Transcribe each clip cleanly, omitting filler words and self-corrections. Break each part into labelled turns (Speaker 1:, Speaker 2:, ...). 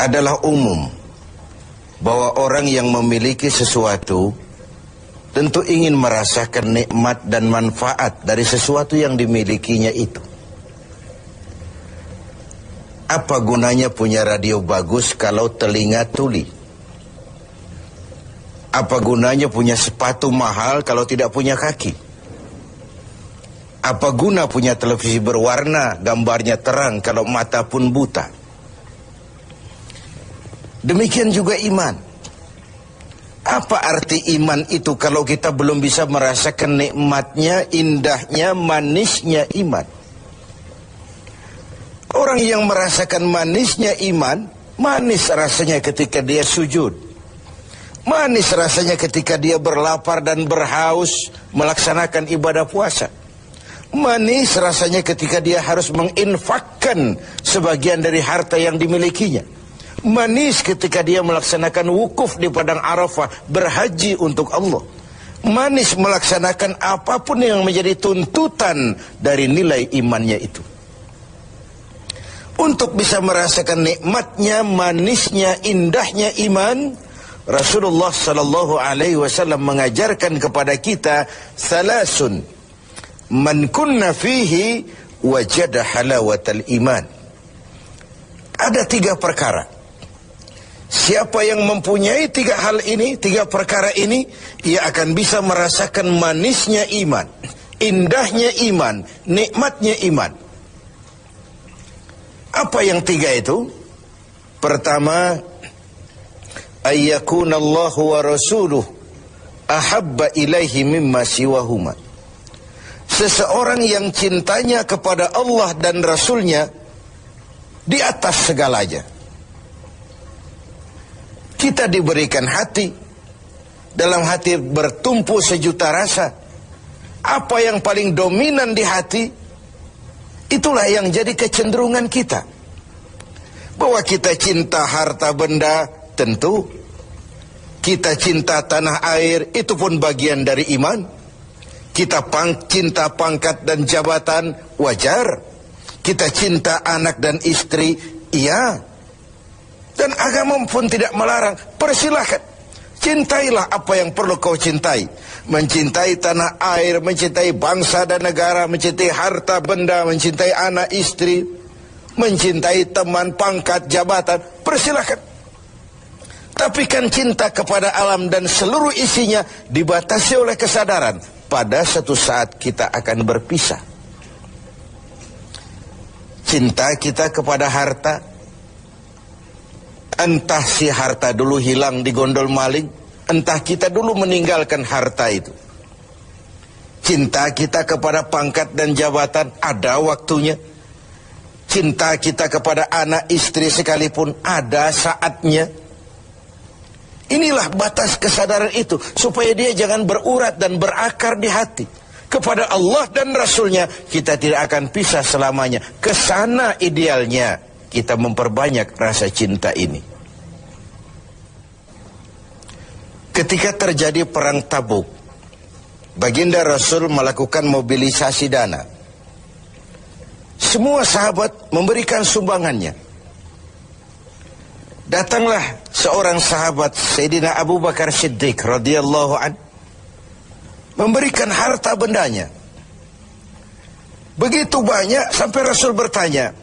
Speaker 1: adalah umum bahwa orang yang memiliki sesuatu tentu ingin merasakan nikmat dan manfaat dari sesuatu yang dimilikinya itu. Apa gunanya punya radio bagus kalau telinga tuli? Apa gunanya punya sepatu mahal kalau tidak punya kaki? Apa guna punya televisi berwarna, gambarnya terang kalau mata pun buta? Demikian juga iman. Apa arti iman itu kalau kita belum bisa merasakan nikmatnya, indahnya, manisnya iman? Orang yang merasakan manisnya iman, manis rasanya ketika dia sujud. Manis rasanya ketika dia berlapar dan berhaus melaksanakan ibadah puasa. Manis rasanya ketika dia harus menginfakkan sebagian dari harta yang dimilikinya. Manis ketika dia melaksanakan wukuf di padang Arafah, berhaji untuk Allah. Manis melaksanakan apapun yang menjadi tuntutan dari nilai imannya itu. Untuk bisa merasakan nikmatnya, manisnya, indahnya iman, Rasulullah sallallahu alaihi wasallam mengajarkan kepada kita salasun man kunna fihi wajada halawatal iman. Ada 3 perkara. Siapa yang mempunyai 3 hal ini, 3 perkara ini, ia akan bisa merasakan manisnya iman, indahnya iman, nikmatnya iman. Apa yang 3 itu? Pertama, ayyakunallahu wa rasuluh ahabba ilaihi mimma siwahuma. Seseorang yang cintanya kepada Allah dan Rasulnya di atas segalanya. Kita diberikan hati, dalam hati bertumpu sejuta rasa. Apa yang paling dominan di hati, itulah yang jadi kecenderungan kita. Bahwa kita cinta harta benda, tentu. Kita cinta tanah air, itu pun bagian dari iman. Kita cinta pangkat dan jabatan, wajar. Kita cinta anak dan istri, iya. Dan agama pun tidak melarang, persilahkan. Cintailah apa yang perlu kau cintai. Mencintai tanah air, mencintai bangsa dan negara, mencintai harta benda, mencintai anak istri, mencintai teman, pangkat, jabatan, persilahkan. Tapi kan cinta kepada alam dan seluruh isinya dibatasi oleh kesadaran. Pada satu saat kita akan berpisah. Cinta kita kepada harta, entah si harta dulu hilang di gondol maling, entah kita dulu meninggalkan harta itu. Cinta kita kepada pangkat dan jabatan ada waktunya. Cinta kita kepada anak istri sekalipun ada saatnya. Inilah batas kesadaran itu, supaya dia jangan berurat dan berakar di hati. Kepada Allah dan Rasulnya kita tidak akan pisah selamanya. Kesana idealnya kita memperbanyak rasa cinta ini. Ketika terjadi perang Tabuk, baginda Rasul melakukan mobilisasi dana. Semua sahabat memberikan sumbangannya. Datanglah seorang sahabat, Sayyidina Abu Bakar Siddiq radhiyallahu an, memberikan harta bendanya. Begitu banyak sampai Rasul bertanya,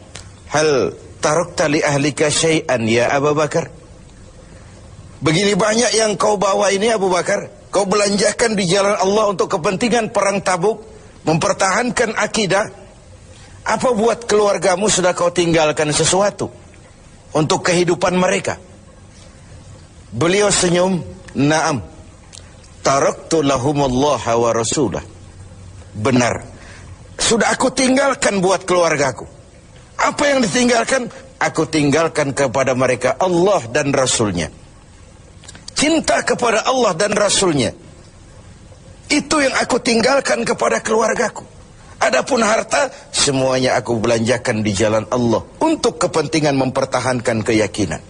Speaker 1: hal tarakta li ahlika syai'an ya Abu Bakar? Begini banyak yang kau bawa ini Abu Bakar, kau belanjakan di jalan Allah untuk kepentingan perang Tabuk, mempertahankan akidah. Apa buat keluargamu sudah kau tinggalkan sesuatu untuk kehidupan mereka? Beliau senyum, na'am, taraktu lahumullaha wa rasulah. Benar, sudah aku tinggalkan buat keluargaku. Apa yang ditinggalkan? Aku tinggalkan kepada mereka Allah dan Rasulnya. Cinta kepada Allah dan Rasulnya, itu yang aku tinggalkan kepada keluargaku. Adapun harta, semuanya aku belanjakan di jalan Allah untuk kepentingan mempertahankan keyakinan.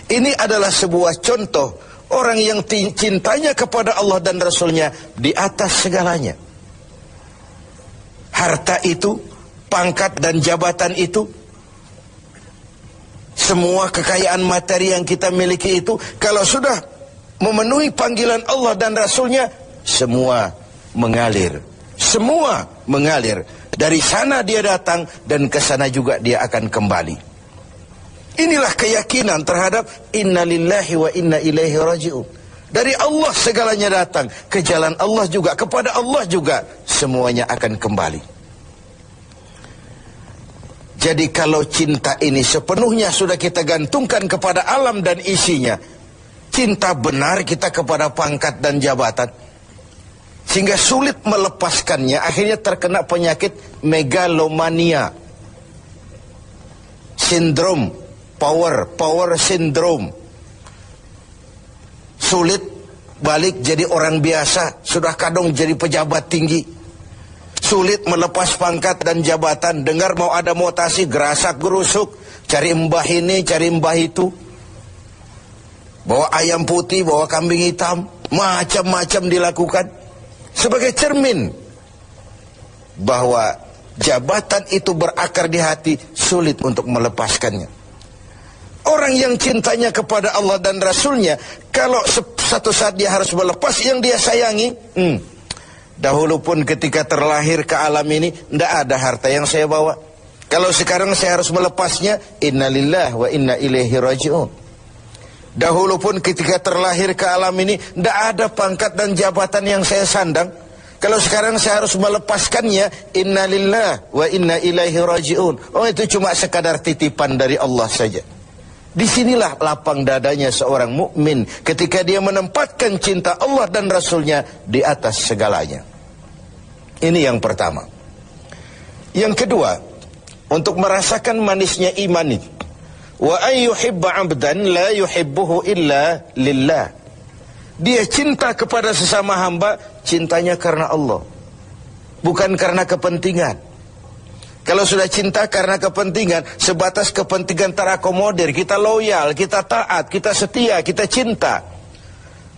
Speaker 1: Ini adalah sebuah contoh orang yang cintanya kepada Allah dan Rasulnya di atas segalanya. Harta itu, pangkat dan jabatan itu, semua kekayaan materi yang kita miliki itu, kalau sudah memenuhi panggilan Allah dan Rasulnya, semua mengalir. Semua mengalir. Dari sana dia datang dan ke sana juga dia akan kembali. Inilah keyakinan terhadap inna lillahi wa inna ilaihi raji'un. Dari Allah segalanya datang, ke jalan Allah juga, kepada Allah juga semuanya akan kembali. Jadi kalau cinta ini sepenuhnya sudah kita gantungkan kepada alam dan isinya, cinta benar kita kepada pangkat dan jabatan, sehingga sulit melepaskannya, akhirnya terkena penyakit megalomania, sindrom, power syndrome. Sulit balik jadi orang biasa, sudah kadung jadi pejabat tinggi. Sulit melepas pangkat dan jabatan, dengar mau ada mutasi, gerasak gerusuk, cari mbah ini, cari mbah itu. Bawa ayam putih, bawa kambing hitam, macam-macam dilakukan. Sebagai cermin bahwa jabatan itu berakar di hati, sulit untuk melepaskannya. Orang yang cintanya kepada Allah dan Rasulnya, kalau satu saat dia harus melepas yang dia sayangi, dahulu pun ketika terlahir ke alam ini, tidak ada harta yang saya bawa. Kalau sekarang saya harus melepasnya, innalillah wa inna ilaihi raji'un. Dahulu pun ketika terlahir ke alam ini, tidak ada pangkat dan jabatan yang saya sandang. Kalau sekarang saya harus melepaskannya, innalillah wa inna ilaihi raji'un. Oh, itu cuma sekadar titipan dari Allah saja. Disinilah lapang dadanya seorang mukmin ketika dia menempatkan cinta Allah dan Rasulnya di atas segalanya. Ini yang pertama. Yang kedua, untuk merasakan manisnya iman itu, wa ayyuhibba 'abdan la yuhibbuhu illa lillah. Dia cinta kepada sesama hamba, cintanya karena Allah, bukan karena kepentingan. Kalau sudah cinta karena kepentingan, sebatas kepentingan terakomodir, kita loyal, kita taat, kita setia, kita cinta.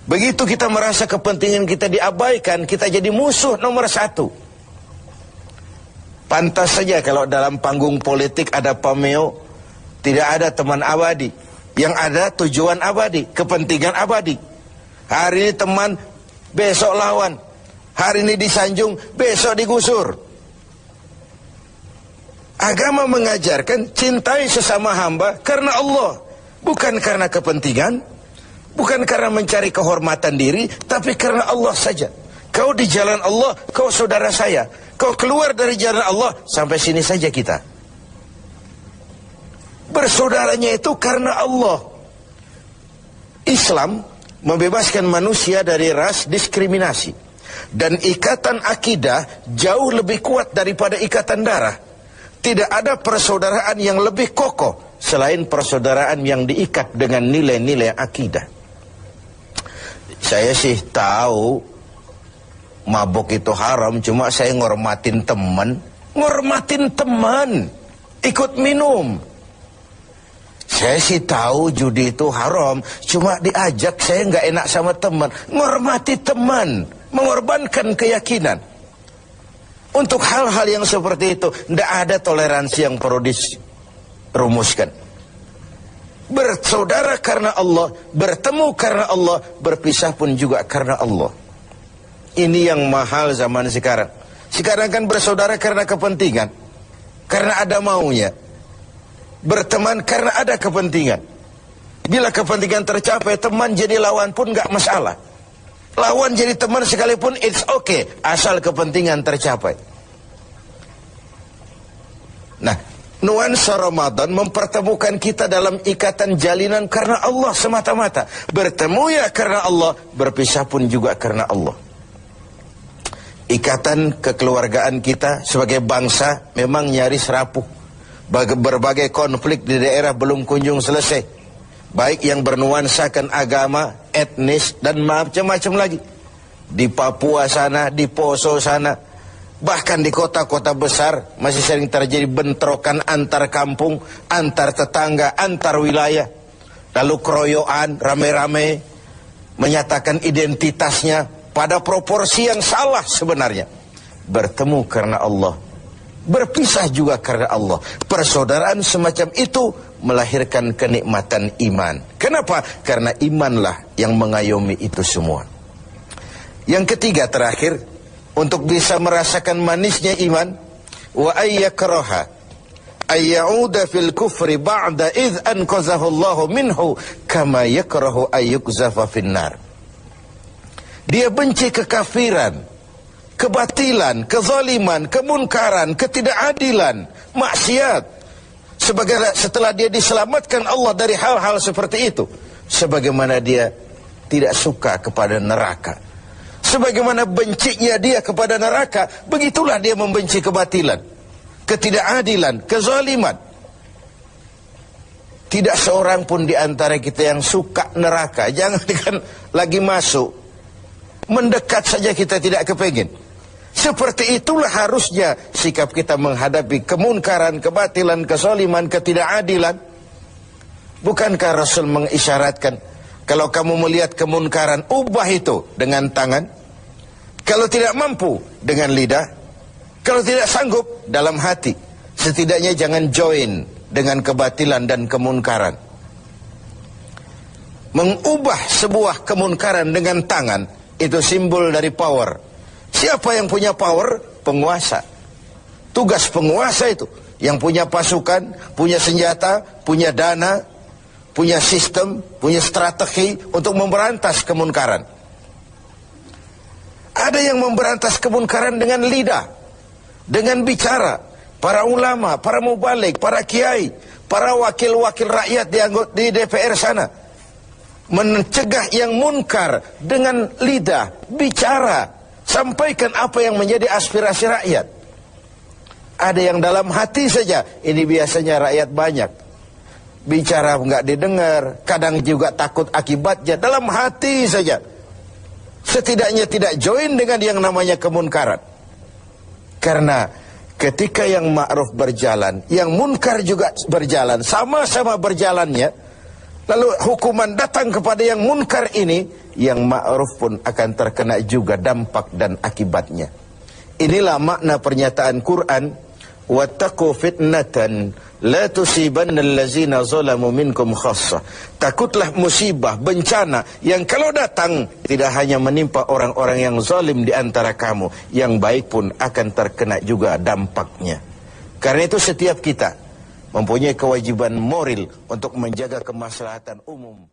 Speaker 1: Begitu kita merasa kepentingan kita diabaikan, kita jadi musuh nomor satu. Pantas saja kalau dalam panggung politik ada pameo, tidak ada teman abadi. Yang ada tujuan abadi, kepentingan abadi. Hari ini teman, besok lawan. Hari ini disanjung, besok digusur. Agama mengajarkan cintai sesama hamba karena Allah, bukan karena kepentingan, bukan karena mencari kehormatan diri, tapi karena Allah saja. Kau di jalan Allah, kau saudara saya. Kau keluar dari jalan Allah, sampai sini saja kita. Bersaudaranya itu karena Allah. Islam membebaskan manusia dari ras, diskriminasi, dan ikatan akidah jauh lebih kuat daripada ikatan darah. Tidak ada persaudaraan yang lebih kokoh selain persaudaraan yang diikat dengan nilai-nilai akidah. Saya sih tahu mabuk itu haram, cuma saya ngormatin teman. Ngormatin teman, ikut minum. Saya sih tahu judi itu haram, cuma diajak saya nggak enak sama teman. Ngormati teman, mengorbankan keyakinan. Untuk hal-hal yang seperti itu, tidak ada toleransi yang perlu dirumuskan. Bersaudara karena Allah, bertemu karena Allah, berpisah pun juga karena Allah. Ini yang mahal zaman sekarang. Sekarang kan bersaudara karena kepentingan, karena ada maunya. Berteman karena ada kepentingan. Bila kepentingan tercapai, teman jadi lawan pun nggak masalah. Lawan jadi teman sekalipun it's okay, asal kepentingan tercapai. Nah, nuansa Ramadan mempertemukan kita dalam ikatan jalinan karena Allah semata-mata. Bertemu ya karena Allah, berpisah pun juga karena Allah. Ikatan kekeluargaan kita sebagai bangsa memang nyaris rapuh. Berbagai konflik di daerah belum kunjung selesai. Baik yang bernuansakan agama, etnis, dan macam-macam lagi. Di Papua sana, di Poso sana, bahkan di kota-kota besar masih sering terjadi bentrokan antar kampung, antar tetangga, antar wilayah. Lalu keroyokan, rame-rame, menyatakan identitasnya pada proporsi yang salah sebenarnya. Bertemu karena Allah, berpisah juga karena Allah. Persaudaraan semacam itu melahirkan kenikmatan iman. Kenapa? Karena imanlah yang mengayomi itu semua. Yang ketiga terakhir, untuk bisa merasakan manisnya iman, wa ayyakraha ayyauda fil kufri ba'da idh anqazahu Allahu minhu kama yakrahu ayyukzafa finnar. Dia benci kekafiran, kebatilan, kezaliman, kemunkaran, ketidakadilan, maksiat. Setelah dia diselamatkan Allah dari hal-hal seperti itu, sebagaimana dia tidak suka kepada neraka, sebagaimana bencinya dia kepada neraka, begitulah dia membenci kebatilan, ketidakadilan, kezaliman. Tidak seorang pun di antara kita yang suka neraka. Jangan lagi masuk, mendekat saja kita tidak kepengin. Seperti itulah harusnya sikap kita menghadapi kemunkaran, kebatilan, kezaliman, ketidakadilan. Bukankah Rasul mengisyaratkan, kalau kamu melihat kemunkaran, ubah itu dengan tangan. Kalau tidak mampu, dengan lidah. Kalau tidak sanggup, dalam hati. Setidaknya jangan join dengan kebatilan dan kemunkaran. Mengubah sebuah kemunkaran dengan tangan, itu simbol dari power. Siapa yang punya power? Penguasa. Tugas penguasa itu, yang punya pasukan, punya senjata, punya dana, punya sistem, punya strategi untuk memberantas kemunkaran. Ada yang memberantas kemunkaran dengan lidah, dengan bicara. Para ulama, para mubalik, para kiai, para wakil-wakil rakyat di DPR sana, mencegah yang munkar dengan lidah, bicara. Sampaikan apa yang menjadi aspirasi rakyat. Ada yang dalam hati saja, ini biasanya rakyat banyak. Bicara nggak didengar, kadang juga takut akibatnya, dalam hati saja. Setidaknya tidak join dengan yang namanya kemunkaran. Karena ketika yang ma'ruf berjalan, yang munkar juga berjalan, sama-sama berjalannya, lalu hukuman datang kepada yang munkar ini, yang ma'ruf pun akan terkena juga dampak dan akibatnya. Inilah makna pernyataan Quran, wattaqu fitnatan la tusibanna allazina zalamu minkum khassah. Takutlah musibah, bencana yang kalau datang tidak hanya menimpa orang-orang yang zalim di antara kamu, yang baik pun akan terkena juga dampaknya. Karena itu setiap kita mempunyai kewajiban moral untuk menjaga kemaslahatan umum.